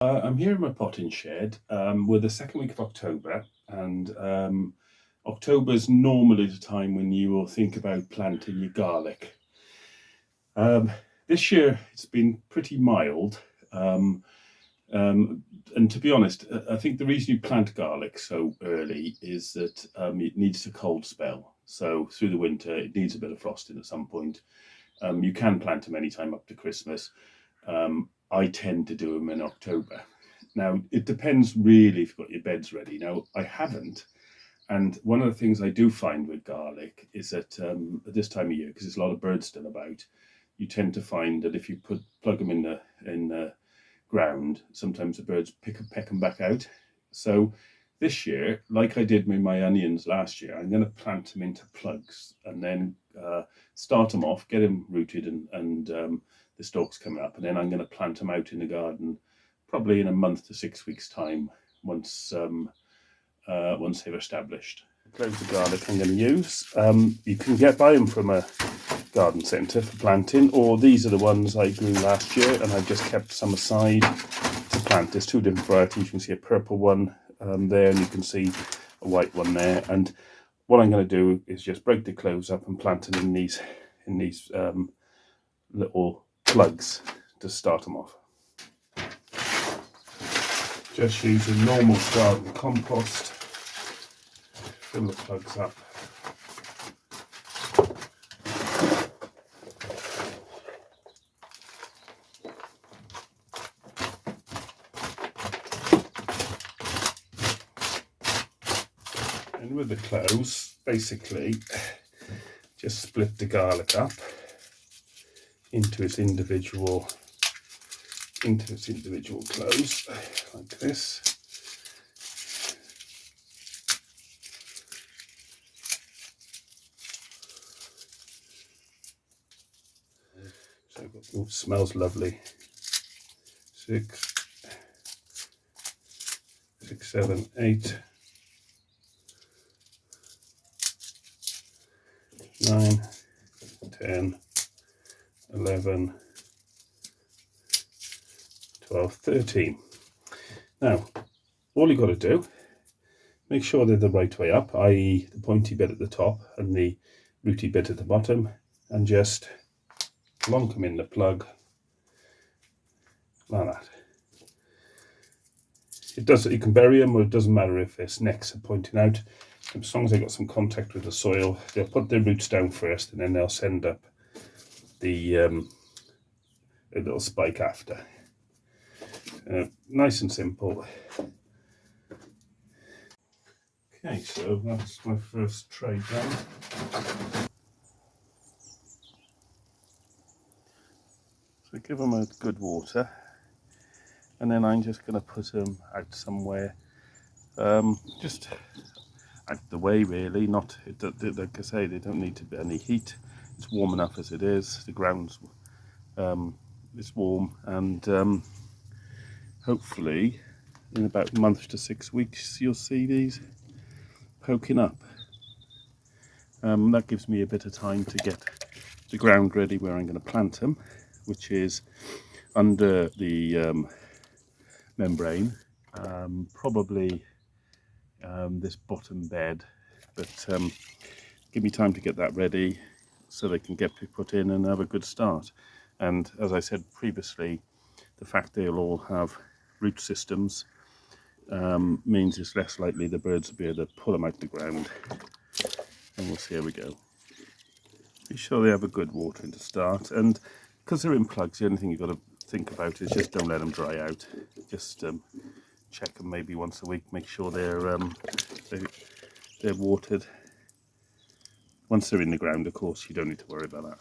I'm here in my potting shed. We're the second week of October, and October is normally the time when you will think about planting your garlic. This year it's been pretty mild, and to be honest, I think the reason you plant garlic so early is that it needs a cold spell. So through the winter it needs a bit of frosting at some point. You can plant them anytime up to Christmas. I tend to do them in October. Now, it depends really if you've got your beds ready. Now, I haven't. And one of the things I do find with garlic is that at this time of year, because there's a lot of birds still about, you tend to find that if you plug them in the ground, sometimes the birds peck them back out. So this year, like I did with my onions last year, I'm going to plant them into plugs and then start them off, get them rooted and the stalks coming up, and then I'm going to plant them out in the garden probably in a month to 6 weeks time once they're established. Cloves of garlic I'm going to use. You can buy them from a garden centre for planting, or these are the ones I grew last year and I've just kept some aside to plant. There's two different varieties. You can see a purple one there, and you can see a white one there. And what I'm going to do is just break the cloves up and plant them in these little plugs to start them off. Just using normal garden compost, fill the plugs up. And with the cloves, basically, just split the garlic up into its individual cloves, like this. So it smells lovely. 6, 7, 8, 9, 10, 11, 12, 13. Now, all you've got to do, make sure they're the right way up, i.e. the pointy bit at the top and the rooty bit at the bottom, and just plonk them in the plug like that. You can bury them, or it doesn't matter if their necks are pointing out. As long as they've got some contact with the soil, they'll put their roots down first and then they'll send up the little spike after. Nice and simple. Okay, so that's my first tray done. So give them a good water, and then I'm just going to put them out somewhere, just out of the way really. Not, like I say, they don't need to be any heat. It's warm enough as it is. The ground's it's warm, and hopefully in about a month to 6 weeks you'll see these poking up. That gives me a bit of time to get the ground ready where I'm going to plant them, which is under the membrane, probably this bottom bed, but give me time to get that ready so they can get put in and have a good start. And as I said previously, the fact they'll all have root systems means it's less likely the birds will be able to pull them out of the ground. And we'll see how we go. Be sure they have a good watering to start, and because they're in plugs, the only thing you've got to think about is just don't let them dry out. Just check them maybe once a week, make sure they're watered. Once they're in the ground, of course, you don't need to worry about that.